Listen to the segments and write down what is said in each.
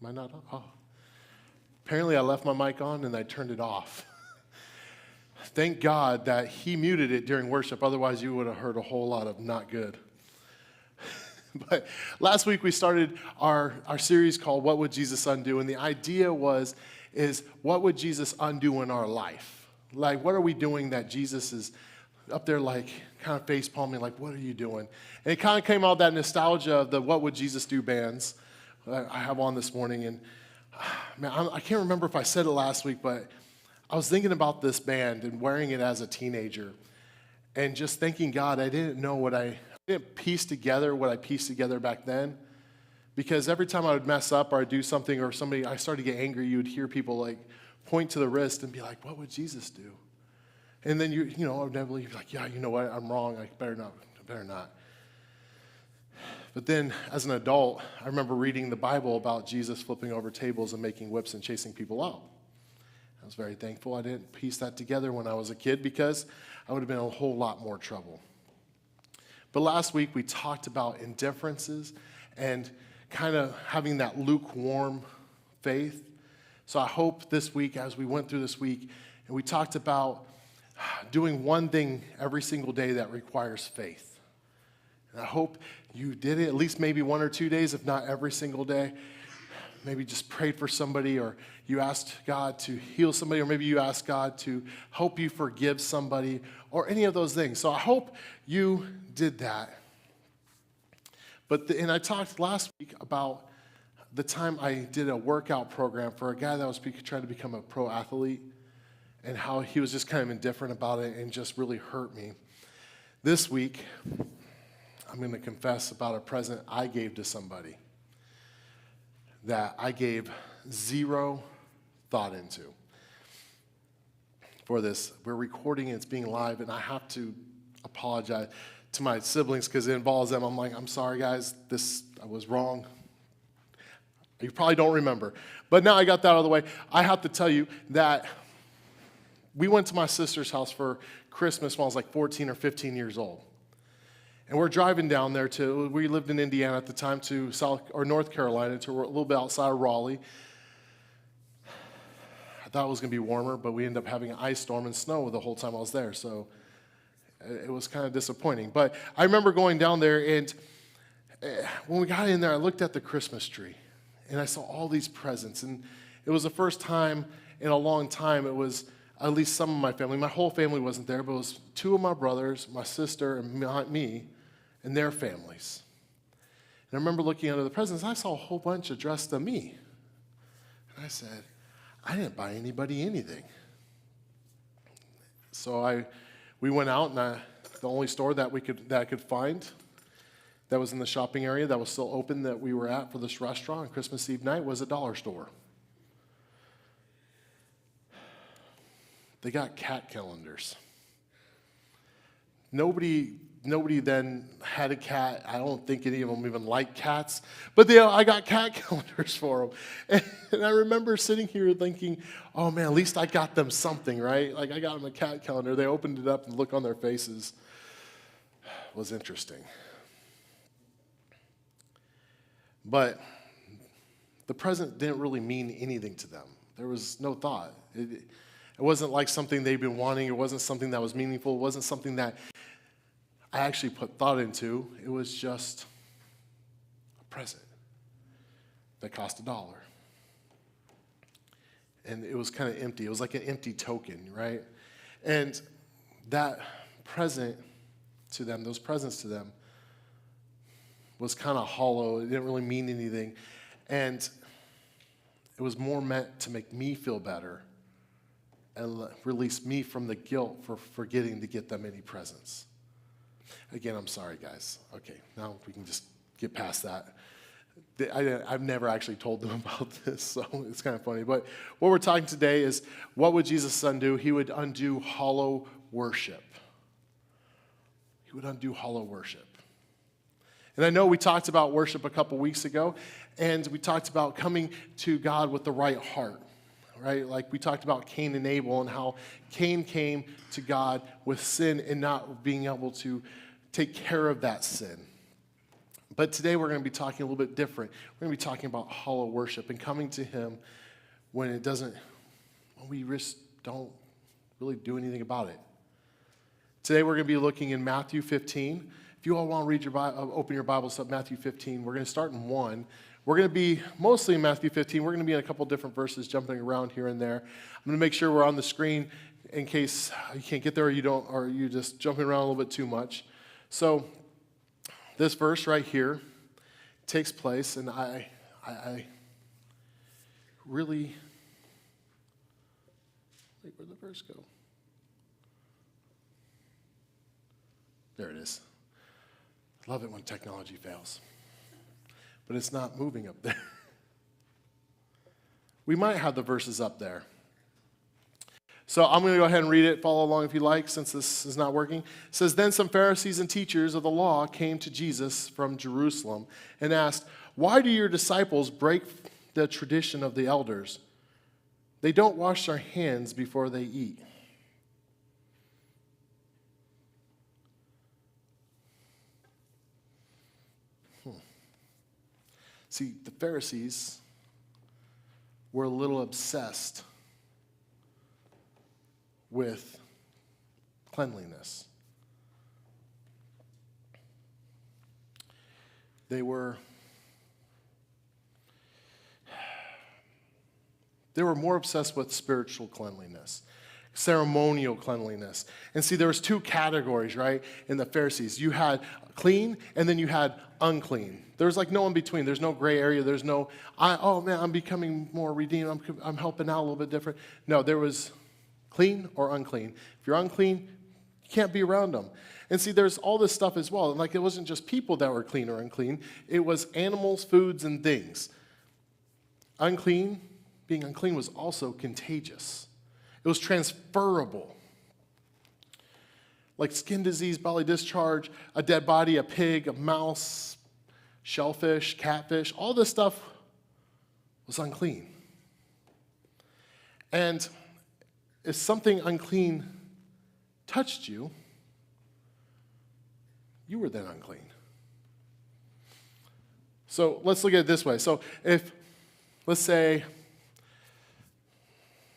Am I not on? Oh. Apparently I left my mic on and I turned it off. Thank God that he muted it during worship. Otherwise, you would have heard a whole lot of not good. But last week we started our series called What Would Jesus Undo? And the idea is what would Jesus undo in our life? Like, what are we doing that Jesus is up there like kind of face palming, like, what are you doing? And it kind of came out that nostalgia of the What Would Jesus Do bands I have on this morning. And man, I can't remember if I said it last week, but I was thinking about this band and wearing it as a teenager and just thanking God I didn't piece together what I pieced together back then, because every time I would mess up or I'd do something or I started to get angry, you would hear people like point to the wrist and be like, what would Jesus do? And then inevitably you're like, yeah, you know what, I'm wrong, I better not. But then as an adult, I remember reading the Bible about Jesus flipping over tables and making whips and chasing people out. I was very thankful I didn't piece that together when I was a kid, because I would have been in a whole lot more trouble. But last week we talked about indifferences and kind of having that lukewarm faith. So I hope this week, as we went through this week, and we talked about doing one thing every single day that requires faith. And I hope you did it at least maybe 1 or 2 days, if not every single day. Maybe just prayed for somebody, or you asked God to heal somebody, or maybe you asked God to help you forgive somebody, or any of those things. So I hope you did that. And I talked last week about the time I did a workout program for a guy that was trying to become a pro athlete, and how he was just kind of indifferent about it and just really hurt me. This week, I'm going to confess about a present I gave to somebody that I gave zero thought into. For this, we're recording it, it's being live, and I have to apologize to my siblings because it involves them. I'm like, I'm sorry guys, I was wrong. You probably don't remember. But now I got that out of the way. I have to tell you that we went to my sister's house for Christmas when I was like 14 or 15 years old. And we're driving down there we lived in Indiana at the time, to North Carolina, to a little bit outside of Raleigh. I thought it was going to be warmer, but we ended up having an ice storm and snow the whole time I was there. So it was kind of disappointing. But I remember going down there, and when we got in there, I looked at the Christmas tree, and I saw all these presents. And it was the first time in a long time it was at least some of my family. My whole family wasn't there, but it was 2 of my brothers, my sister, and me, and their families. And I remember looking under the presents, I saw a whole bunch addressed to me. And I said, I didn't buy anybody anything. So we went out, and the only store that I could find that was in the shopping area that was still open that we were at for this restaurant on Christmas Eve night was a dollar store. They got cat calendars. Nobody then had a cat. I don't think any of them even liked cats. But I got cat calendars for them. And I remember sitting here thinking, oh man, at least I got them something, right? Like I got them a cat calendar. They opened it up, and the look on their faces was interesting. But the present didn't really mean anything to them. There was no thought. It wasn't like something they'd been wanting. It wasn't something that was meaningful. It wasn't something that I actually put thought into. It was just a present that cost $1. And it was kind of empty. It was like an empty token, right? And that present to them, those presents to them, was kind of hollow. It didn't really mean anything. And it was more meant to make me feel better and release me from the guilt for forgetting to get them any presents. Again, I'm sorry, guys. Okay, now we can just get past that. I've never actually told them about this, so it's kind of funny. But what we're talking today is, what would Jesus undo? He would undo hollow worship. He would undo hollow worship. And I know we talked about worship a couple weeks ago, and we talked about coming to God with the right heart. right? Like we talked about Cain and Abel and how Cain came to God with sin and not being able to take care of that sin. But today we're going to be talking a little bit different. We're going to be talking about hollow worship and coming to him when we just don't really do anything about it. Today we're going to be looking in Matthew 15. If you all want to read your Bible, open your Bibles up, Matthew 15. We're going to start in 1. We're going to be mostly in Matthew 15. We're going to be in a couple different verses, jumping around here and there. I'm going to make sure we're on the screen in case you can't get there or you're just jumping around a little bit too much. So this verse right here takes place, and I really, where'd the verse go? There it is. I love it when technology fails. But it's not moving up there. We might have the verses up there. So I'm going to go ahead and read it. Follow along if you like, since this is not working. It says, "Then some Pharisees and teachers of the law came to Jesus from Jerusalem and asked, 'Why do your disciples break the tradition of the elders? They don't wash their hands before they eat.'" See, the Pharisees were a little obsessed with cleanliness. They were more obsessed with spiritual cleanliness, ceremonial cleanliness. And see, there was two categories, right, in the Pharisees. You had clean, and then you had unclean. There's like no in between. There's no gray area. There's no, I'm becoming more redeemed. I'm helping out a little bit different. No, there was clean or unclean. If you're unclean, you can't be around them. And see, there's all this stuff as well. And like, it wasn't just people that were clean or unclean. It was animals, foods, and things. Being unclean was also contagious. It was transferable. Like skin disease, belly discharge, a dead body, a pig, a mouse, shellfish, catfish, all this stuff was unclean. And if something unclean touched you, you were then unclean. So let's look at it this way. So if, let's say,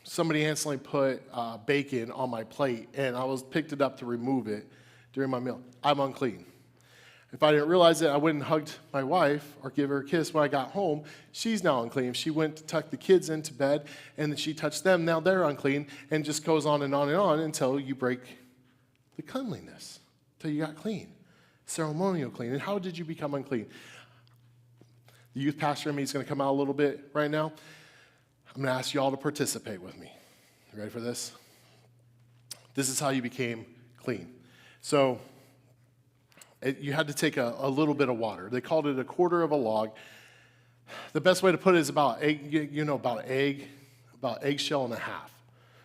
somebody instantly put bacon on my plate and I picked it up to remove it during my meal, I'm unclean. If I didn't realize it, I went and hugged my wife or give her a kiss when I got home, she's now unclean. If she went to tuck the kids into bed and then she touched them, now they're unclean, and it just goes on and on and on until you break the cleanliness, until you got clean, ceremonial clean. And how did you become unclean? The youth pastor in me is going to come out a little bit right now. I'm going to ask you all to participate with me. You ready for this? This is how you became clean. So you had to take a little bit of water. They called it a quarter of a log. The best way to put it is about eggshell and a half.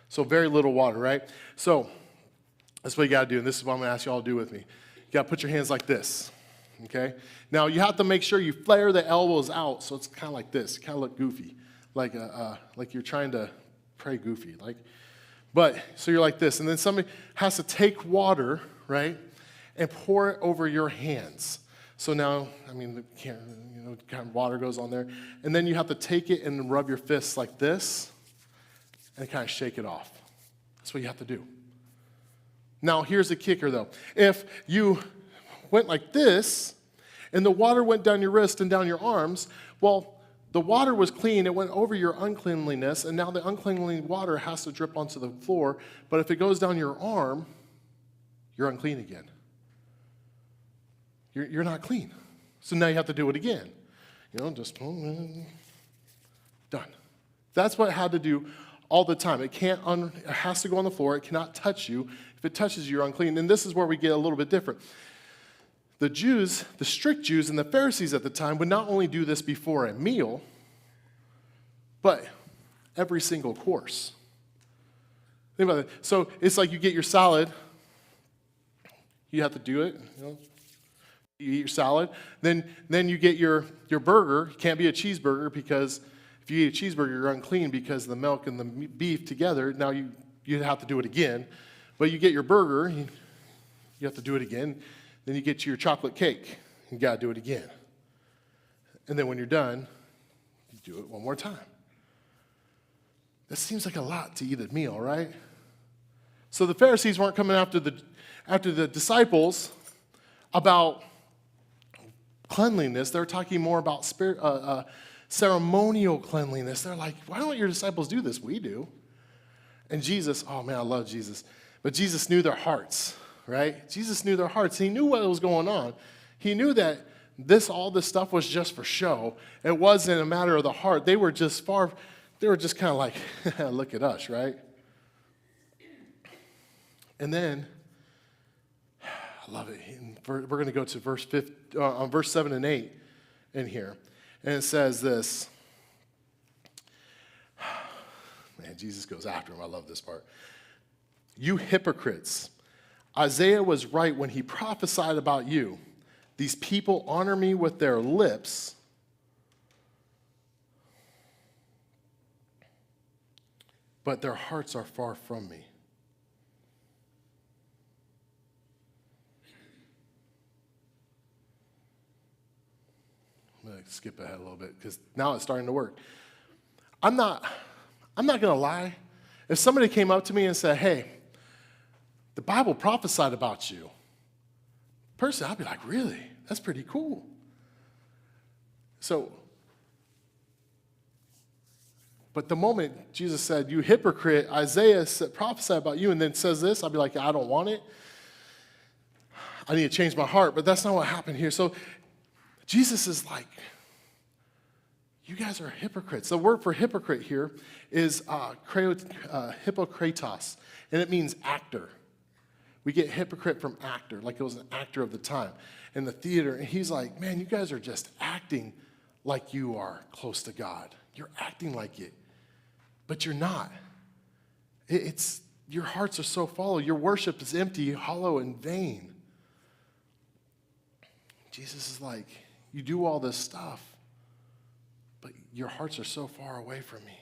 So very little water, right? So that's what you got to do, and this is what I'm going to ask you all to do with me. You got to put your hands like this, okay? Now, you have to make sure you flare the elbows out, so it's kind of like this. Kind of look goofy, like you're trying to pray goofy. So you're like this, and then somebody has to take water, right, and pour it over your hands. So now, kind of water goes on there. And then you have to take it and rub your fists like this and kind of shake it off. That's what you have to do. Now, here's the kicker, though. If you went like this and the water went down your wrist and down your arms, well, the water was clean. It went over your uncleanliness, and now the uncleanly water has to drip onto the floor. But if it goes down your arm, you're unclean again. You're not clean. So now you have to do it again. Just done. That's what it had to do all the time. It has to go on the floor. It cannot touch you. If it touches you, you're unclean. And this is where we get a little bit different. The Jews, the strict Jews and the Pharisees at the time would not only do this before a meal, but every single course. Think about it. So it's like you get your salad. You have to do it. You eat your salad. Then you get your burger. It can't be a cheeseburger because if you eat a cheeseburger, you're unclean because the milk and the beef together, now you have to do it again. But you get your burger, you have to do it again. Then you get your chocolate cake, you got to do it again. And then when you're done, you do it one more time. That seems like a lot to eat a meal, right? So the Pharisees weren't coming after the disciples about cleanliness. They're talking more about ceremonial cleanliness. They're like, why don't your disciples do this? We do. And Jesus, oh man, I love Jesus. But Jesus knew their hearts, right? Jesus knew their hearts. He knew what was going on. He knew that all this stuff was just for show. It wasn't a matter of the heart. They were just kind of like, look at us, right? And then, I love it. We're going to go to verse 7 and 8 in here. And it says this. Man, Jesus goes after him. I love this part. You hypocrites. Isaiah was right when he prophesied about you. These people honor me with their lips, but their hearts are far from me. I'm going to skip ahead a little bit because now it's starting to work. I'm not going to lie. If somebody came up to me and said, hey, the Bible prophesied about you, personally, I'd be like, really? That's pretty cool. But the moment Jesus said, you hypocrite, Isaiah prophesied about you, and then says this, I'll be like, I don't want it. I need to change my heart. But that's not what happened here. So Jesus is like, you guys are hypocrites. The word for hypocrite here is hypokritos, and it means actor. We get hypocrite from actor, like it was an actor of the time in the theater. And he's like, man, you guys are just acting like you are close to God. You're acting like it, but you're not. Your hearts are so hollow. Your worship is empty, hollow, and vain. Jesus is like, you do all this stuff, but your hearts are so far away from me.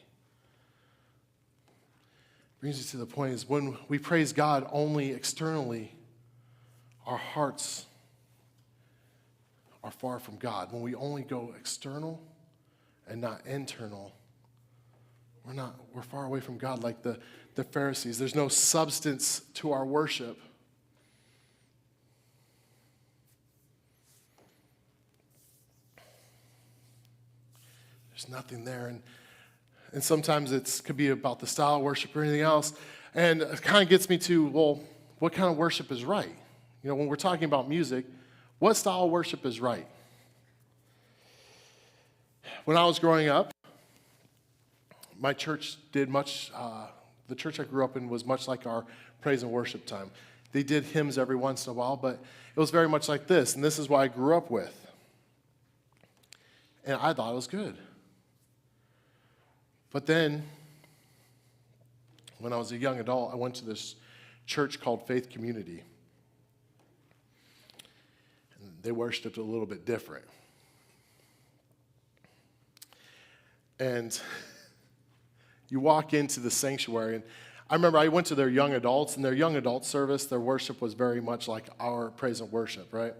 Brings us to the point is when we praise God only externally, our hearts are far from God. When we only go external and not internal, we're far away from God like the Pharisees. There's no substance to our worship. There's nothing there. And sometimes it could be about the style of worship or anything else. And it kind of gets me to, well, what kind of worship is right? You know, when we're talking about music, what style of worship is right? When I was growing up, my church did much, the church I grew up in was much like our praise and worship time. They did hymns every once in a while, but it was very much like this, and this is what I grew up with. And I thought it was good. But then, when I was a young adult, I went to this church called Faith Community. And they worshiped a little bit different. And you walk into the sanctuary, and I remember I went to their young adults, and their young adult service, their worship was very much like our praise and worship, right?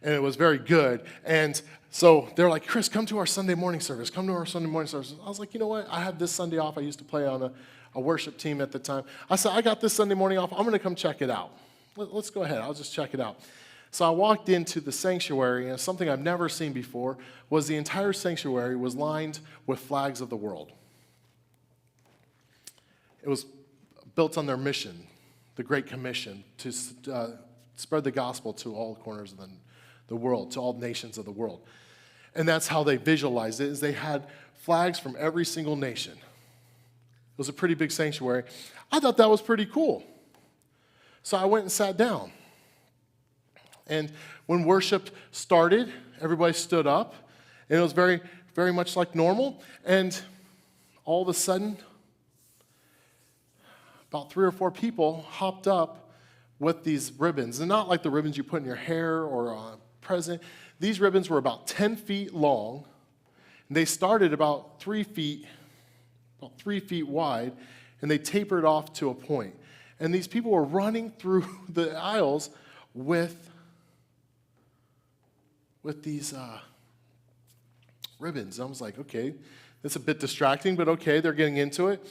And it was very good. And so they're like, Chris, come to our Sunday morning service. Come to our Sunday morning service. I was like, you know what? I had this Sunday off. I used to play on a worship team at the time. I said, I got this Sunday morning off. I'm going to come check it out. Let's go ahead. I'll just check it out. So I walked into the sanctuary, and something I've never seen before was the entire sanctuary was lined with flags of the world. It was built on their mission, the Great Commission, to spread the gospel to all corners of the world, to all nations of the world. And that's how they visualized it, is they had flags from every single nation. It was a pretty big sanctuary. I thought that was pretty cool. So I went and sat down. And when worship started, everybody stood up, and it was very, very much like normal. And all of a sudden, about 3 or 4 people hopped up with these ribbons. And not like the ribbons you put in your hair or on a present. These ribbons were about 10 feet long. And they started about 3 feet wide, and they tapered off to a point. And these people were running through the aisles with these ribbons. I was like, okay, that's a bit distracting, but okay, they're getting into it.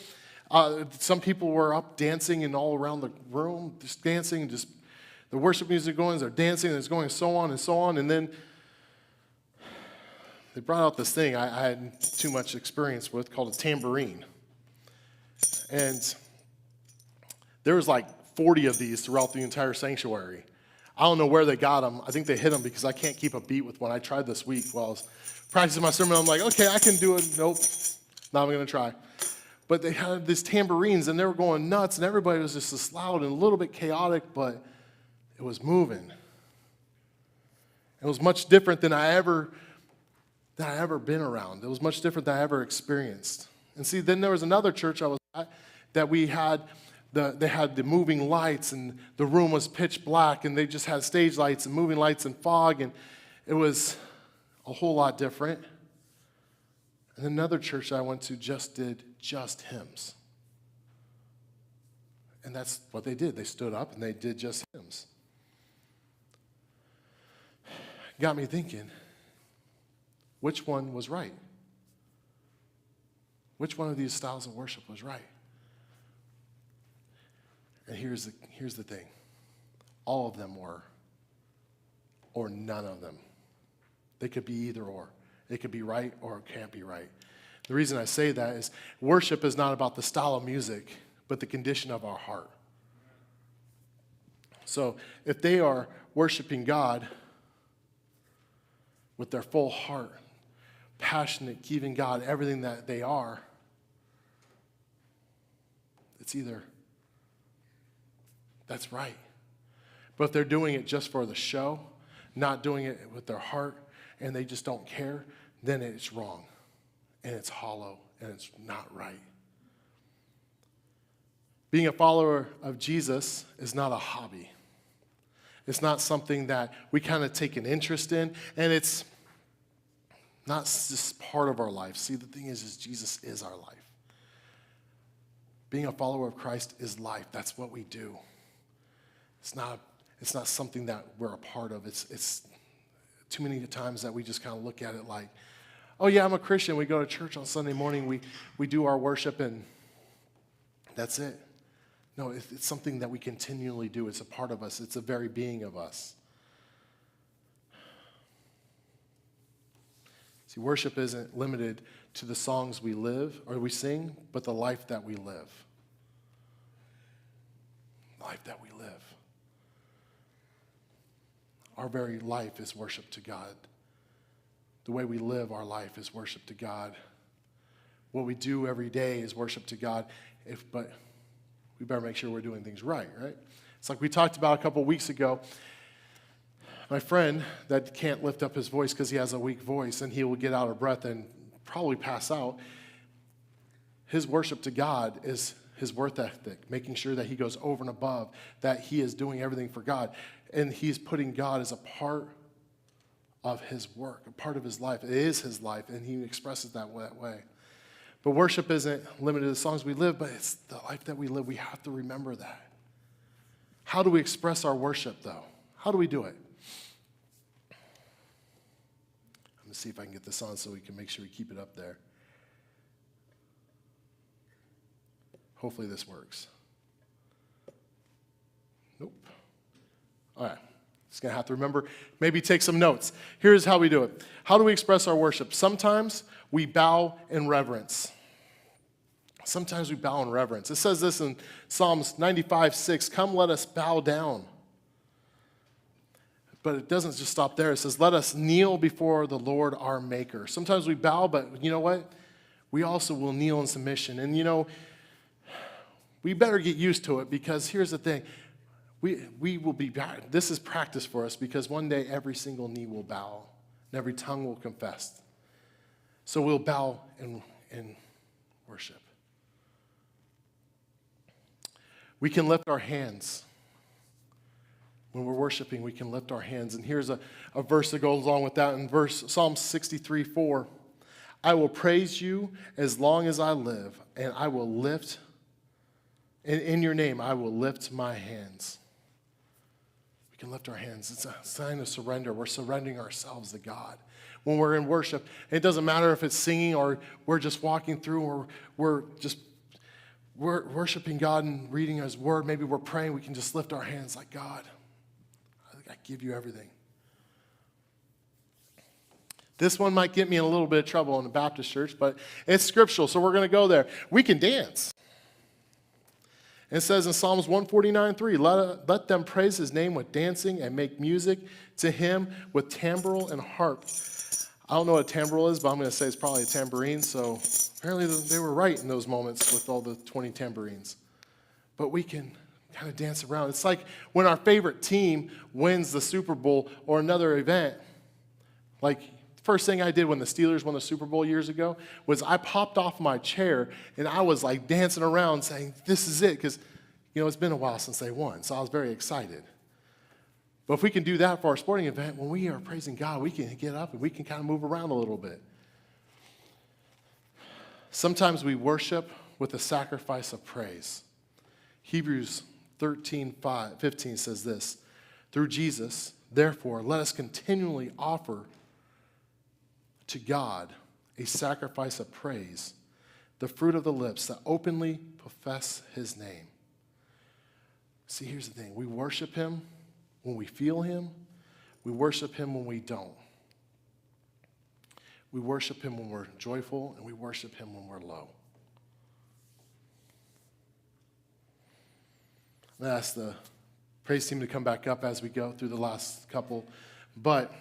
Some people were up dancing and all around the room, just dancing, just the worship music going, they're dancing, and it's going so on and so on. And then they brought out this thing I had too much experience with called a tambourine. And there was like 40 of these throughout the entire sanctuary. I don't know where they got them. I think they hid them because I can't keep a beat with one. I tried this week while I was practicing my sermon. I'm like, okay, I can do it. Nope, not even going to try. But they had these tambourines, and they were going nuts, and everybody was just this loud and a little bit chaotic, but it was moving. It was much different than I ever been around. It was much different than I ever experienced. And see, then there was another church I was at that we had they had the moving lights, and the room was pitch black, and they just had stage lights and moving lights and fog, and it was a whole lot different. And another church I went to just did just hymns. And that's what they did. They stood up and they did just hymns. Got me thinking, which one was right? Which one of these styles of worship was right? And here's the thing. All of them were, or none of them. They could be either or. It could be right or it can't be right. The reason I say that is worship is not about the style of music, but the condition of our heart. So if they are worshiping God with their full heart, passionate, giving God everything that they are, it's either that's right. But if they're doing it just for the show, not doing it with their heart, and they just don't care, then it's wrong, and it's hollow, and it's not right. Being a follower of Jesus is not a hobby. It's not something that we kind of take an interest in, and it's not just part of our life. See, the thing is Jesus is our life. Being a follower of Christ is life. That's what we do. It's not something that we're a part of. It's too many times that we just kind of look at it like, oh yeah, I'm a Christian. We go to church on Sunday morning. We do our worship and that's it. No, it's something that we continually do. It's a part of us. It's a very being of us. See, worship isn't limited to the songs we live or we sing, but the life that we live. Life that we live. Our very life is worship to God. The way we live our life is worship to God. What we do every day is worship to God. But we better make sure we're doing things right? It's like we talked about a couple weeks ago. My friend that can't lift up his voice because he has a weak voice and he will get out of breath and probably pass out. His worship to God is his work ethic, making sure that he goes over and above, that he is doing everything for God. And he's putting God as a part of his work, a part of his life. It is his life, and he expresses that way. But worship isn't limited to the songs we live, but it's the life that we live. We have to remember that. How do we express our worship, though? How do we do it? I'm going to see if I can get this on so we can make sure we keep it up there. Hopefully this works. Nope. All right. Just going to have to remember, maybe take some notes. Here's how we do it. How do we express our worship? Sometimes we bow in reverence. Sometimes we bow in reverence. It says this in Psalms 95:6, come let us bow down. But it doesn't just stop there. It says, let us kneel before the Lord our Maker. Sometimes we bow, but you know what? We also will kneel in submission. And you know, we better get used to it because here's the thing. We will be, this is practice for us because one day every single knee will bow and every tongue will confess. So we'll bow in worship. We can lift our hands. When we're worshiping, we can lift our hands. And here's a verse that goes along with that in Psalm 63:4. I will praise you as long as I live, and I will lift, and in your name I will lift my hands. We can lift our hands. It's a sign of surrender. We're surrendering ourselves to God. When we're in worship, it doesn't matter if it's singing or we're just walking through or we're worshiping God and reading His Word. Maybe we're praying. We can just lift our hands like, God, I give you everything. This one might get me in a little bit of trouble in the Baptist church, but it's scriptural, so we're going to go there. We can dance. It says in Psalms 149:3, let them praise His name with dancing and make music to Him with timbrel and harp. I don't know what a timbrel is, but I'm going to say it's probably a tambourine, so apparently they were right in those moments with all the 20 tambourines. But we can kind of dance around. It's like when our favorite team wins the Super Bowl or another event. Like, the first thing I did when the Steelers won the Super Bowl years ago was I popped off my chair and I was like dancing around saying, this is it, because, it's been a while since they won, so I was very excited. But if we can do that for our sporting event, when we are praising God, we can get up and we can kind of move around a little bit. Sometimes we worship with a sacrifice of praise. Hebrews 13:15 says this, through Jesus, therefore, let us continually offer to God a sacrifice of praise, the fruit of the lips that openly profess His name. See, here's the thing. We worship Him when we feel Him. We worship Him when we don't. We worship Him when we're joyful, and we worship Him when we're low. I'm going to ask the praise team to come back up as we go through the last couple. But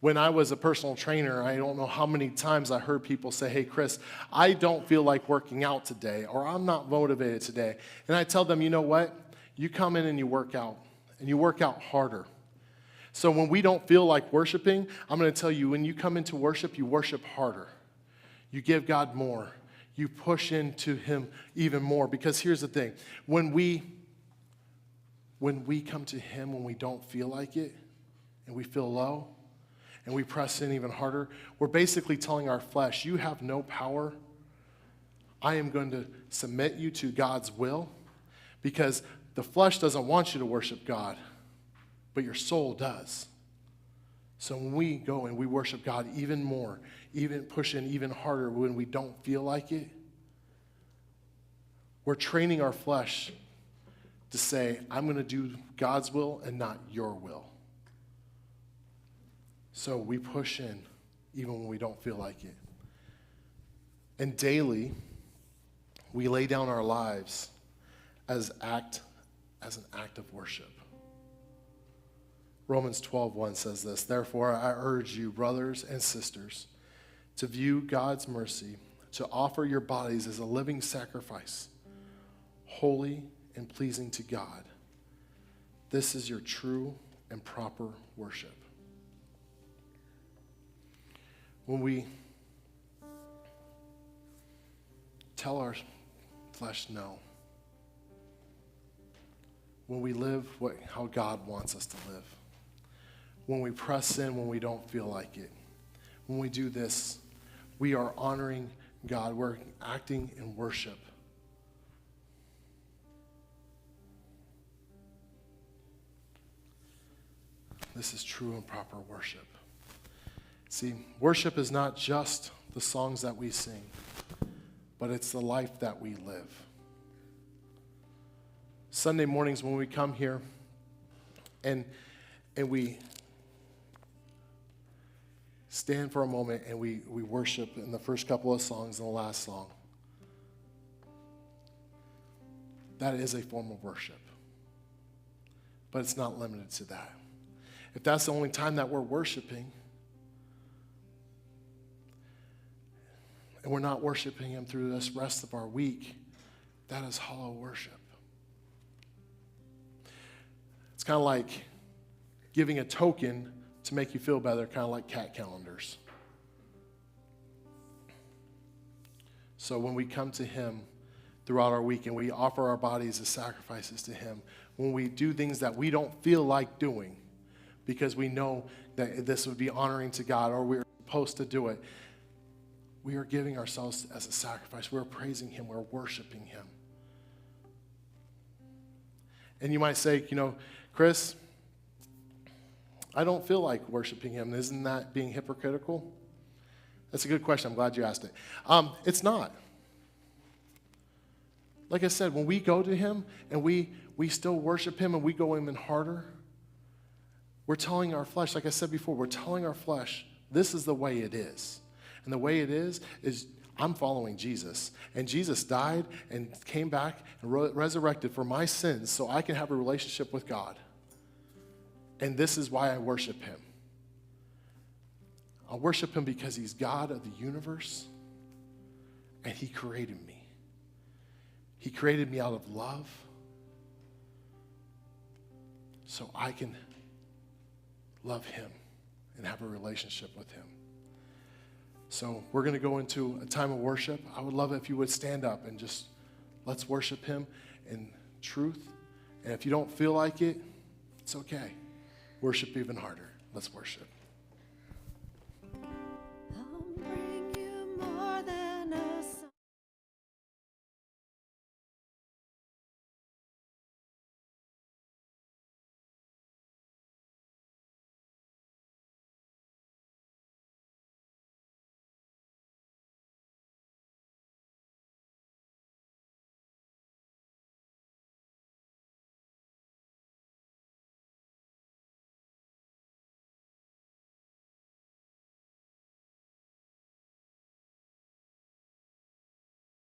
when I was a personal trainer, I don't know how many times I heard people say, hey, Chris, I don't feel like working out today, or I'm not motivated today. And I tell them, you know what? You come in and you work out harder. So when we don't feel like worshiping, I'm going to tell you, when you come into worship, you worship harder. You give God more. You push into Him even more. Because here's the thing. When we come to Him when we don't feel like it, and we feel low, and we press in even harder, we're basically telling our flesh, you have no power. I am going to submit you to God's will, because the flesh doesn't want you to worship God, but your soul does. So when we go and we worship God even more, even push in even harder when we don't feel like it, we're training our flesh to say, I'm going to do God's will and not your will. So we push in even when we don't feel like it. And daily, we lay down our lives as an act of worship. Romans 12:1 says this, therefore I urge you, brothers and sisters, to view God's mercy, to offer your bodies as a living sacrifice, holy and pleasing to God. This is your true and proper worship. When we tell our flesh no, when we live how God wants us to live, when we press in when we don't feel like it, when we do this, we are honoring God. We're acting in worship. This is true and proper worship. See, worship is not just the songs that we sing, but it's the life that we live. Sunday mornings when we come here and we stand for a moment and we worship in the first couple of songs and the last song, that is a form of worship. But it's not limited to that. If that's the only time that we're worshiping, and we're not worshiping Him through this rest of our week, that is hollow worship. It's kind of like giving a token to make you feel better, kind of like cat calendars. So when we come to Him throughout our week and we offer our bodies as sacrifices to Him, when we do things that we don't feel like doing, because we know that this would be honoring to God, or we're supposed to do it. We are giving ourselves as a sacrifice. We're praising him. We're worshiping him. And you might say, Chris, I don't feel like worshiping him. Isn't that being hypocritical? That's a good question. I'm glad you asked it. It's not. Like I said, when we go to him and we still worship him and we go even harder, we're telling our flesh, like I said before, we're telling our flesh, this is the way it is. And the way it is I'm following Jesus. And Jesus died and came back and resurrected for my sins so I can have a relationship with God. And this is why I worship him. I worship him because he's God of the universe and he created me. He created me out of love so I can love him and have a relationship with him. So we're going to go into a time of worship. I would love it if you would stand up and just let's worship him in truth. And if you don't feel like it, it's okay. Worship even harder. Let's worship.